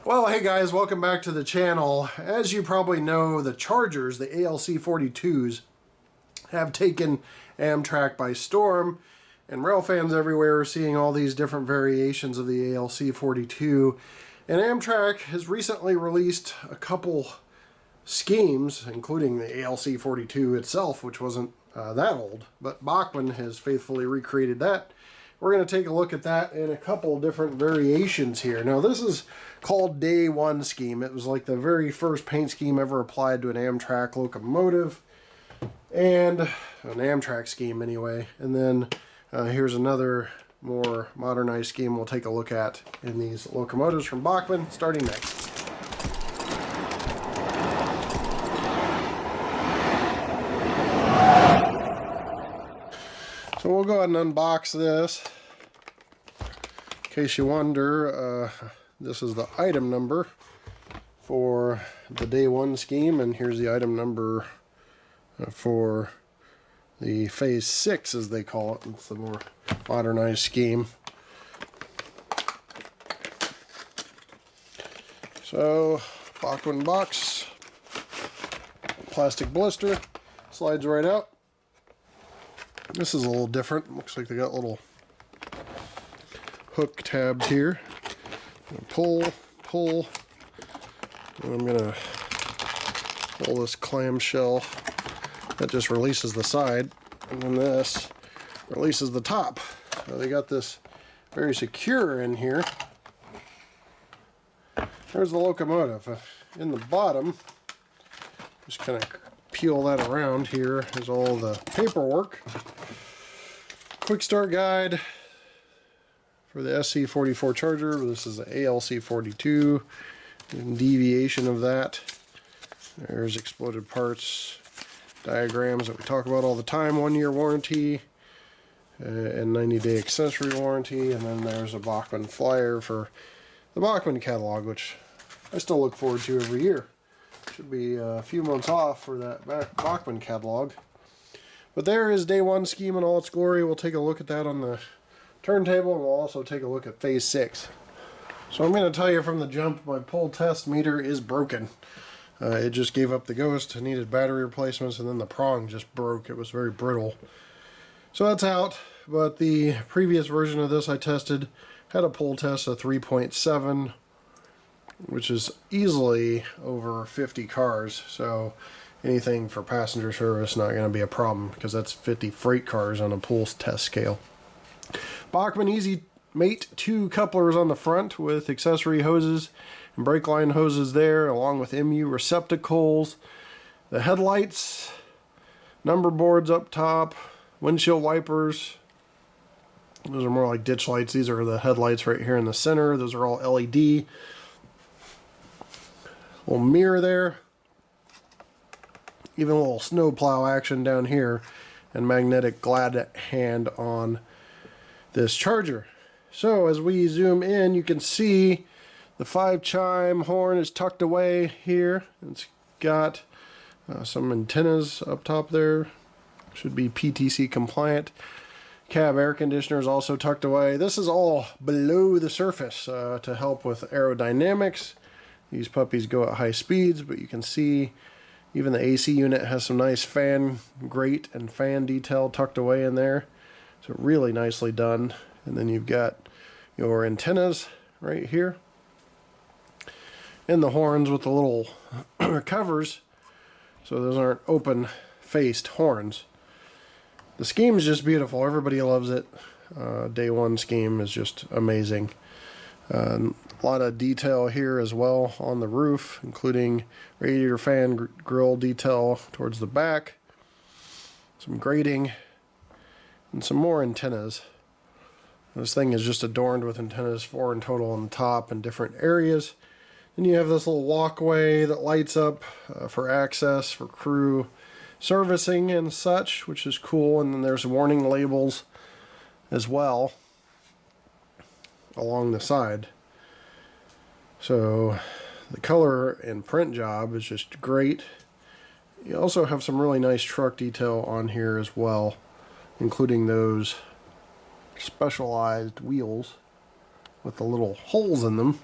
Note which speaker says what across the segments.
Speaker 1: Well, hey guys, welcome back to the channel. As you probably know, the Chargers, the ALC-42s, have taken Amtrak by storm, and rail fans everywhere are seeing all these different variations of the ALC-42. And Amtrak has recently released a couple schemes, including the ALC-42 itself, which wasn't that old, but Bachmann has faithfully recreated that. We're going to take a look at that in a couple different variations here. Now, this is called Day 1 scheme. It was like the very first paint scheme ever applied to an Amtrak locomotive, and an Amtrak scheme anyway. And then here's another more modernized scheme we'll take a look at in these locomotives from Bachmann, starting next. So we'll go ahead and unbox this. In case you wonder, this is the item number for the Day 1 scheme, and here's the item number for the Phase 6, as they call it. It's the more modernized scheme. So, Bachmann box, plastic blister, slides right out. This is a little different. Looks like they got little hook tabs here. Pull. And I'm gonna pull this clamshell. That just releases the side, and then this releases the top. So they got this very secure in here. There's the locomotive. In the bottom, just kind of peel that around. Here is all the paperwork. Quick start guide for the SC44 Charger. This is the ALC42 and deviation of that. There's exploded parts, diagrams that we talk about all the time, 1-year warranty and 90-day accessory warranty. And then there's a Bachmann flyer for the Bachmann catalog, which I still look forward to every year. Should be a few months off for that Bachmann catalog. But there is Day 1 scheme in all its glory. We'll take a look at that on the turntable, and we'll also take a look at Phase 6. So I'm going to tell you from the jump, my pull test meter is broken. It just gave up the ghost. It needed battery replacements, and then the prong just broke. It was very brittle. So that's out, but the previous version of this I tested had a pull test of 3.7, which is easily over 50 cars. So anything for passenger service not going to be a problem, because that's 50 freight cars on a pull test scale. Bachmann Easy Mate 2 couplers on the front with accessory hoses and brake line hoses there, along with MU receptacles. The headlights, number boards up top, windshield wipers. Those are more like ditch lights. These are the headlights right here in the center. Those are all LED. Little mirror there. Even a little snowplow action down here, and magnetic glad hand on this Charger. So as we zoom in, you can see the 5-chime horn is tucked away here. It's got some antennas up top there. Should be PTC compliant. Cab air conditioner is also tucked away. This is all below the surface to help with aerodynamics. These puppies go at high speeds, but you can see even the AC unit has some nice fan grate and fan detail tucked away in there. So really nicely done. And then you've got your antennas right here. And the horns with the little covers, so those aren't open-faced horns. The scheme is just beautiful. Everybody loves it. Day 1 scheme is just amazing. A lot of detail here as well on the roof, including radiator fan grill detail towards the back, some grating, and some more antennas. This thing is just adorned with antennas, 4 in total on the top in different areas. Then you have this little walkway that lights up for access for crew servicing and such, which is cool. And then there's warning labels as well along the side. So the color and print job is just great. You also have some really nice truck detail on here as well, including those specialized wheels with the little holes in them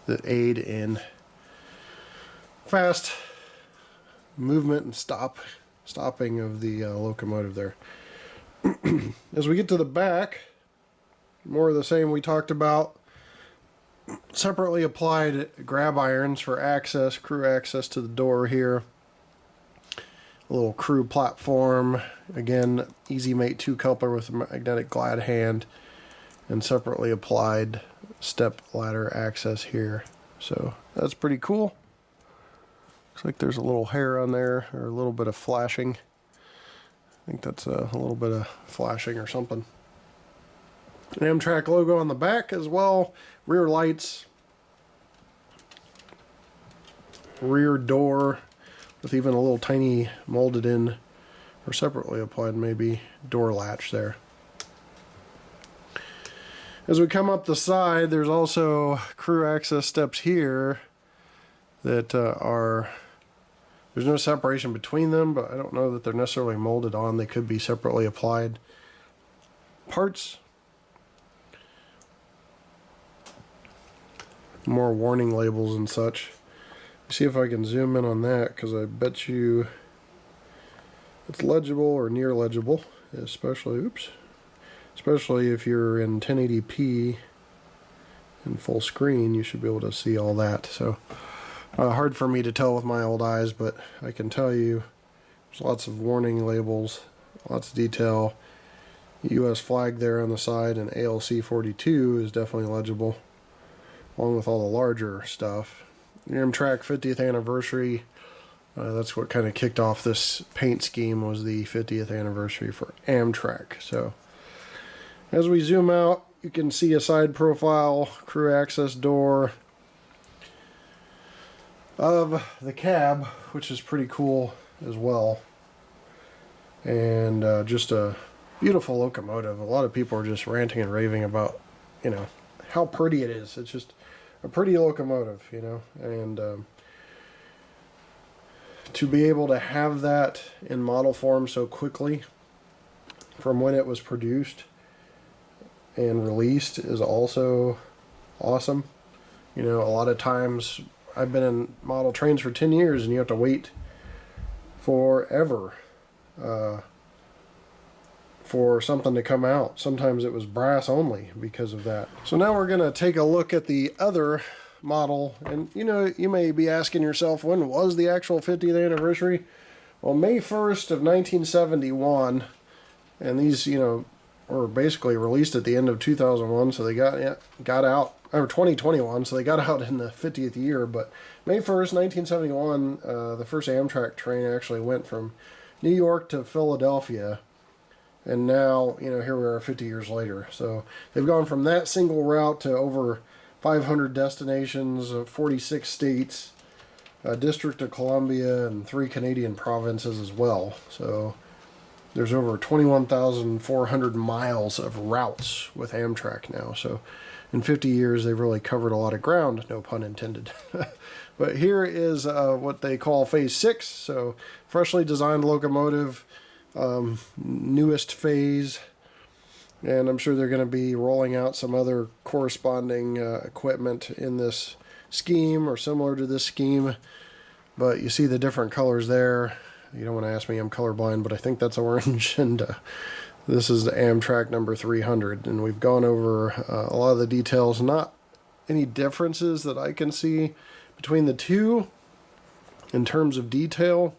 Speaker 1: that aid in fast movement and stopping of the locomotive there. As we get to the back, more of the same we talked about. Separately applied grab irons for access, crew access to the door here. A little crew platform. Again, Easy Mate 2 coupler with a magnetic glad hand. And separately applied step ladder access here. So that's pretty cool. Looks like there's a little hair on there, or a little bit of flashing. I think that's a little bit of flashing or something. An Amtrak logo on the back as well. Rear lights. Rear door with even a little tiny molded in, or separately applied maybe, door latch there. As we come up the side, there's also crew access steps here that there's no separation between them, but I don't know that they're necessarily molded on. They could be separately applied parts. More warning labels and such. See if I can zoom in on that, because I bet you it's legible or near legible, especially if you're in 1080p in full screen. You should be able to see all that. So hard for me to tell with my old eyes, but I can tell you there's lots of warning labels, lots of detail. US flag there on the side, and ALC-42 is definitely legible, along with all the larger stuff. Amtrak 50th anniversary, that's what kind of kicked off this paint scheme, was the 50th anniversary for Amtrak. So as we zoom out, you can see a side profile, crew access door of the cab, which is pretty cool as well. And just a beautiful locomotive. A lot of people are just ranting and raving about, you know, how pretty it is. It's just a pretty locomotive, you know, and to be able to have that in model form so quickly from when it was produced and released is also awesome. You know, a lot of times I've been in model trains for 10 years and you have to wait forever for something to come out. Sometimes it was brass only because of that. So now we're going to take a look at the other model. And you know, you may be asking yourself, when was the actual 50th anniversary? Well, May 1st of 1971. And these, you know, were basically released at the end of 2001. So they got out, or 2021. So they got out in the 50th year. But May 1st, 1971, the first Amtrak train actually went from New York to Philadelphia. And now, you know, here we are 50 years later. So they've gone from that single route to over 500 destinations, 46 states, District of Columbia, and 3 Canadian provinces as well. So there's over 21,400 miles of routes with Amtrak now. So in 50 years, they've really covered a lot of ground, no pun intended. But here is what they call Phase 6. So freshly designed locomotive. Newest phase, and I'm sure they're going to be rolling out some other corresponding equipment in this scheme or similar to this scheme, but you see the different colors there. You don't want to ask me, I'm colorblind, but I think that's orange, and this is the Amtrak number 300, and we've gone over a lot of the details. Not any differences that I can see between the two in terms of detail,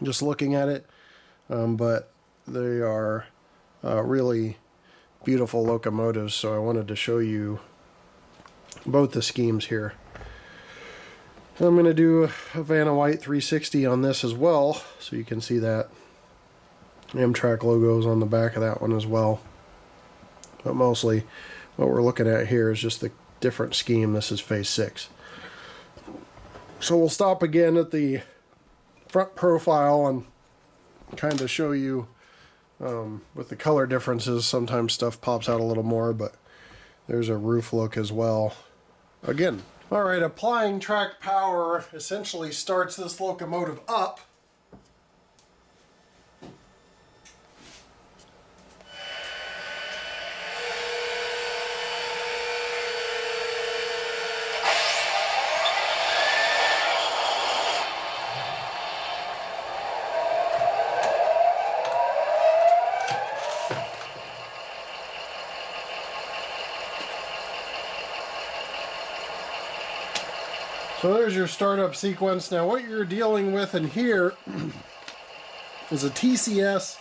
Speaker 1: just looking at it. But they are really beautiful locomotives, so I wanted to show you both the schemes here. I'm going to do a Vanna White 360 on this as well, so you can see that. Amtrak logos on the back of that one as well. But mostly what we're looking at here is just the different scheme. This is Phase 6. So we'll stop again at the front profile and kind of show you with the color differences. Sometimes stuff pops out a little more, but there's a roof look as well. Again, alright, applying track power essentially starts this locomotive up. So there's your startup sequence. Now what you're dealing with in here is a TCS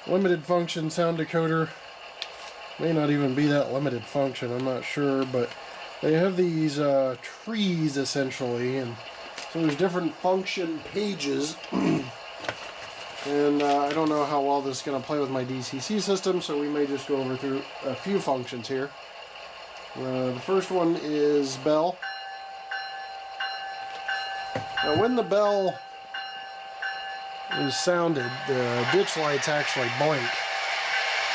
Speaker 1: limited function sound decoder. May not even be that limited function, I'm not sure, but they have these trees essentially, and so there's different function pages. And I don't know how well this is going to play with my DCC system, so we may just go over through a few functions here. The first one is bell. Now when the bell is sounded, the ditch lights actually blink.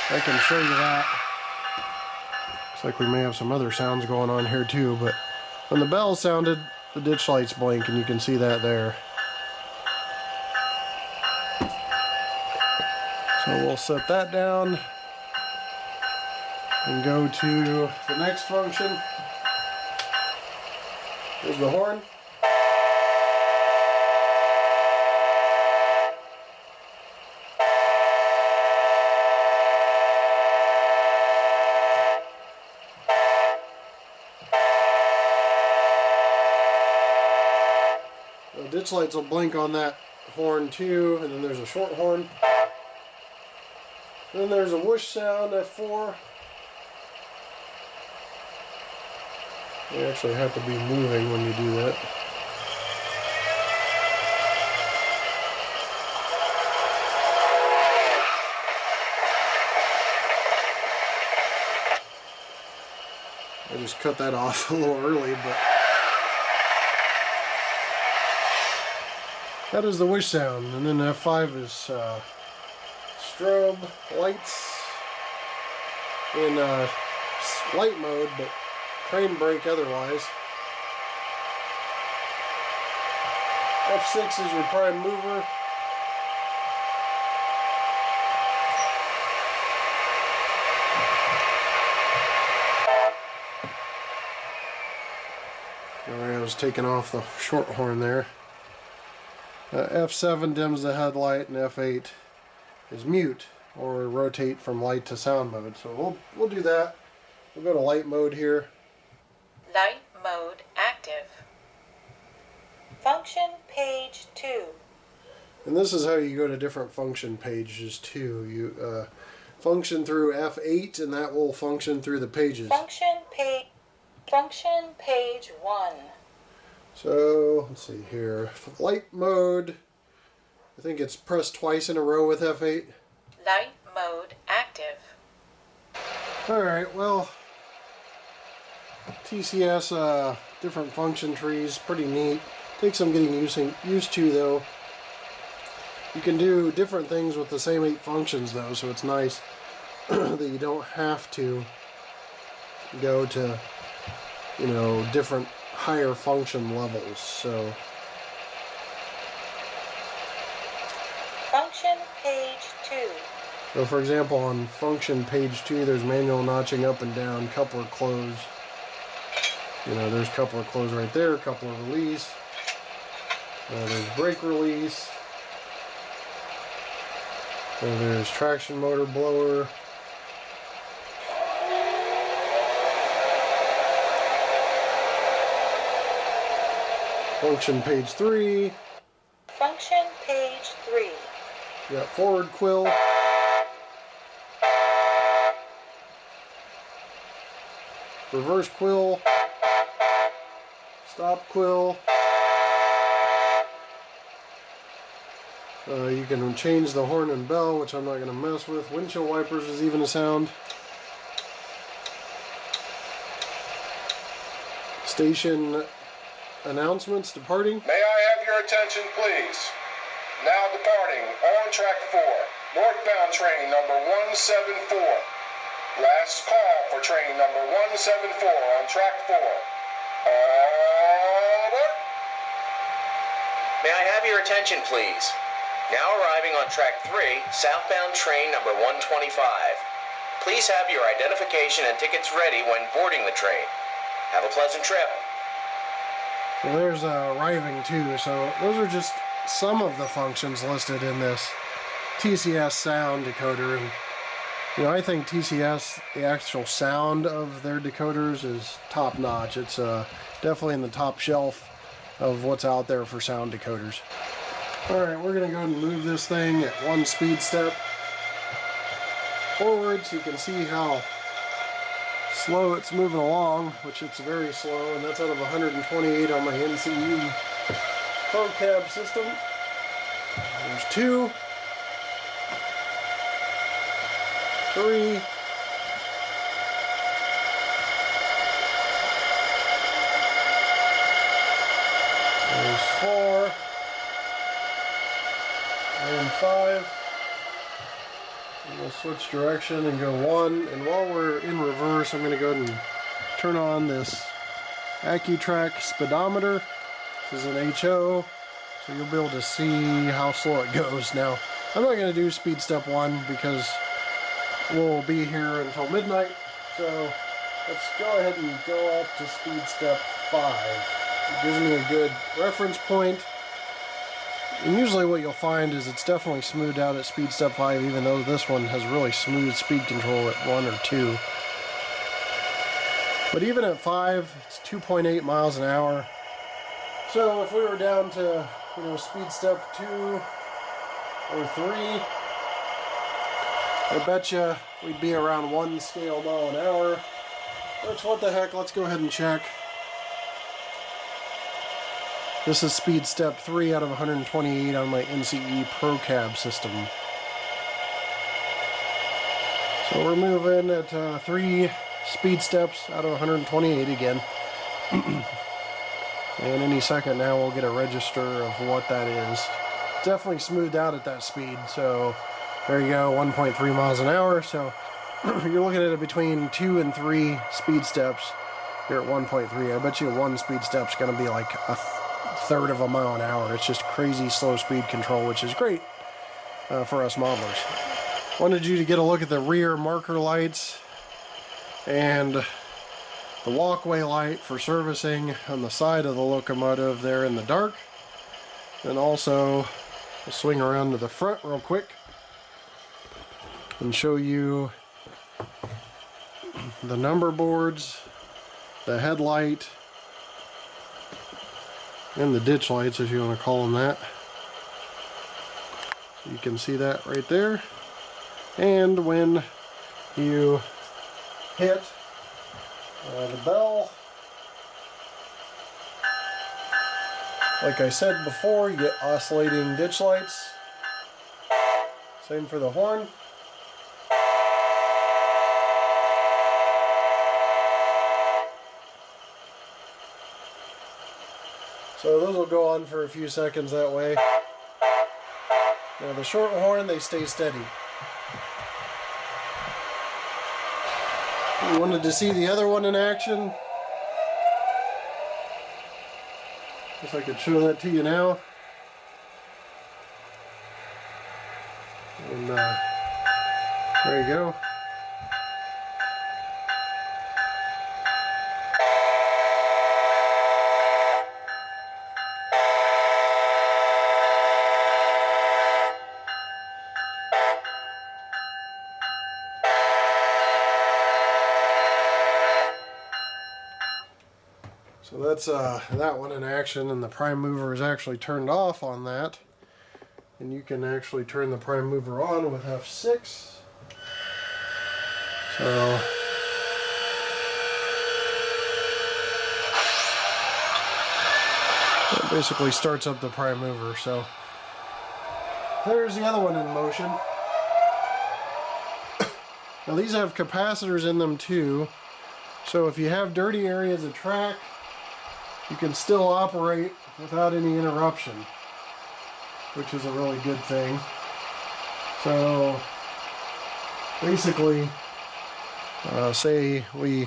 Speaker 1: I can show you that. Looks like we may have some other sounds going on here too, but when the bell sounded, the ditch lights blink, and you can see that there. So we'll set that down and go to the next function. Here's the horn. The ditch lights will blink on that horn too, and then there's a short horn. Then there's a whoosh sound, F4. You actually have to be moving when you do that. I just cut that off a little early, but that is the whoosh sound. And then F5 is strobe lights in light mode, but train brake otherwise. F6 is your prime mover. Alright, I was taking off the short horn there. F7 dims the headlight, and F8 is mute, or rotate from light to sound mode. So we'll do that. We'll go to light mode here.
Speaker 2: Light mode active. Function page 2.
Speaker 1: And this is how you go to different function pages too. You function through F8, and that will function through the pages.
Speaker 2: Function page 1.
Speaker 1: So let's see here. Light mode. I think it's pressed twice in a row with F8.
Speaker 2: Light mode active.
Speaker 1: Alright, well, TCS, different function trees, pretty neat. Takes some getting used to though. You can do different things with the same 8 functions though, so it's nice that you don't have to go to, you know, different higher function levels. So
Speaker 2: function page 2.
Speaker 1: So for example, on function page 2, there's manual notching up and down, coupler close. You know, there's coupler close right there, coupler release. There's brake release. There's traction motor blower. Function page 3.
Speaker 2: Function page 3.
Speaker 1: You got forward quill. Reverse quill. Stop quill. You can change the horn and bell, which I'm not going to mess with. Windshield wipers is even a sound. Station announcements departing.
Speaker 3: May I have your attention, please? Now departing on track 4, northbound train number 174. Last call for train number 174 on track 4. All aboard.
Speaker 4: May I have your attention, please? Now arriving on track 3, southbound train number 125. Please have your identification and tickets ready when boarding the train. Have a pleasant trip.
Speaker 1: So there's arriving too. So those are just some of the functions listed in this TCS sound decoder. And You know, I think TCS, the actual sound of their decoders is top notch. It's definitely in the top shelf of what's out there for sound decoders. Alright, we're going to go ahead and move this thing at 1 speed step forward so you can see how slow it's moving along, which it's very slow, and that's out of 128 on my NCE Pro Cab system. There's 2, 3, there's 4, and 5. And we'll switch direction and go 1. And while we're in reverse, I'm going to go ahead and turn on this AccuTrack speedometer. This is an HO, so you'll be able to see how slow it goes. Now, I'm not going to do speed step 1 because we'll be here until midnight. So let's go ahead and go up to speed step 5. It gives me a good reference point. And usually what you'll find is it's definitely smoothed out at speed step 5, even though this one has really smooth speed control at 1 or 2. But even at 5, it's 2.8 miles an hour. So if we were down to, you know, speed step 2 or 3, I bet you we'd be around 1 scale mile an hour. Which, what the heck, let's go ahead and check. This is speed step 3 out of 128 on my NCE Pro Cab system. So we're moving at 3 speed steps out of 128 again. And any second now we'll get a register of what that is. Definitely smoothed out at that speed. So there you go, 1.3 miles an hour. So you're looking at it between 2 and 3 speed steps here at 1.3. I bet you 1 speed step's going to be like a third of a mile an hour. It's just crazy slow speed control, which is great for us modelers. Wanted you to get a look at the rear marker lights and the walkway light for servicing on the side of the locomotive there in the dark. And also we'll swing around to the front real quick and show you the number boards, the headlight, and the ditch lights, if you want to call them that. So you can see that right there. And when you hit the bell, like I said before, you get oscillating ditch lights. Same for the horn. So those will go on for a few seconds that way. Now the short horn, they stay steady. You wanted to see the other one in action? Guess I could show that to you now. And there you go. So that's that one in action, and the prime mover is actually turned off on that. And you can actually turn the prime mover on with F6. So that basically starts up the prime mover. So there's the other one in motion. Now these have capacitors in them too. So if you have dirty areas of track, you can still operate without any interruption, which is a really good thing. So basically, say we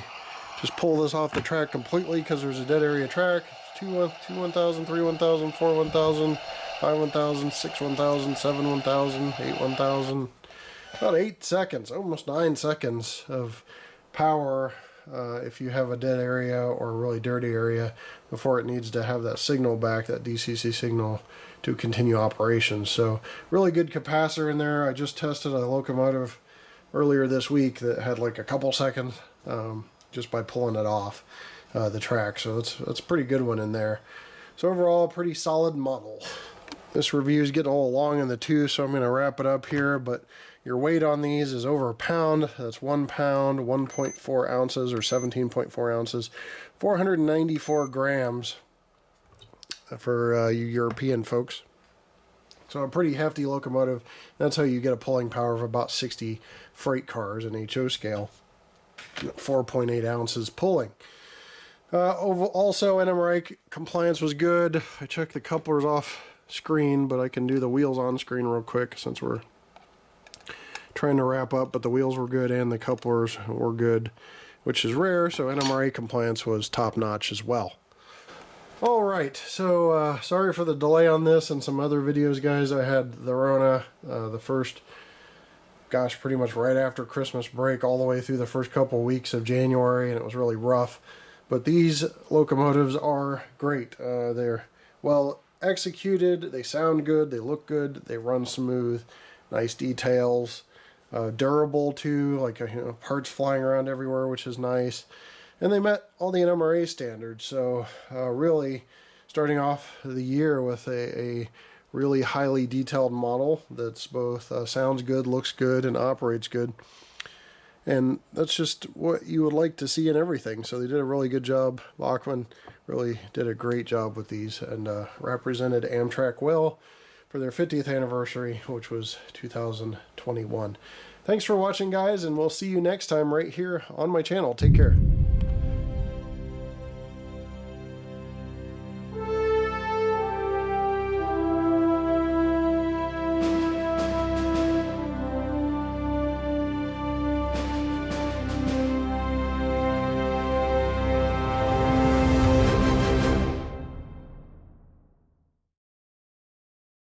Speaker 1: just pull this off the track completely because there's a dead area track. 2 1000, 3 1000, 4 1000, 5 1000, 6 1000, 7 1000, 8 1000. About 8 seconds, almost 9 seconds of power if you have a dead area or a really dirty area before it needs to have that signal back, that DCC signal, to continue operations. So really good capacitor in there. I just tested a locomotive earlier this week that had like a couple seconds just by pulling it off the track. So it's a pretty good one in there. So overall, pretty solid model. This review is getting all long in the tooth, so I'm going to wrap it up here. But your weight on these is over a pound. That's 1 pound, 1.4 ounces or 17.4 ounces, 494 grams for you European folks. So a pretty hefty locomotive. That's how you get a pulling power of about 60 freight cars in HO scale. 4.8 ounces pulling. Also, NMRA compliance was good. I checked the couplers off screen, but I can do the wheels on screen real quick since we're trying to wrap up. But the wheels were good and the couplers were good, which is rare. So NMRA compliance was top notch as well. All right, so sorry for the delay on this and some other videos, guys. I had the Rona the first, gosh, pretty much right after Christmas break all the way through the first couple weeks of January, and it was really rough. But these locomotives are great. They're well executed, they sound good, they look good, they run smooth, nice details, durable too, like parts flying around everywhere, which is nice. And they met all the NMRA standards, so really starting off the year with a really highly detailed model that's both sounds good, looks good, and operates good. And that's just what you would like to see in everything. So they did a really good job. Bachmann really did a great job with these and represented Amtrak well for their 50th anniversary, which was 2021. Thanks for watching, guys, and we'll see you next time right here on my channel. Take care.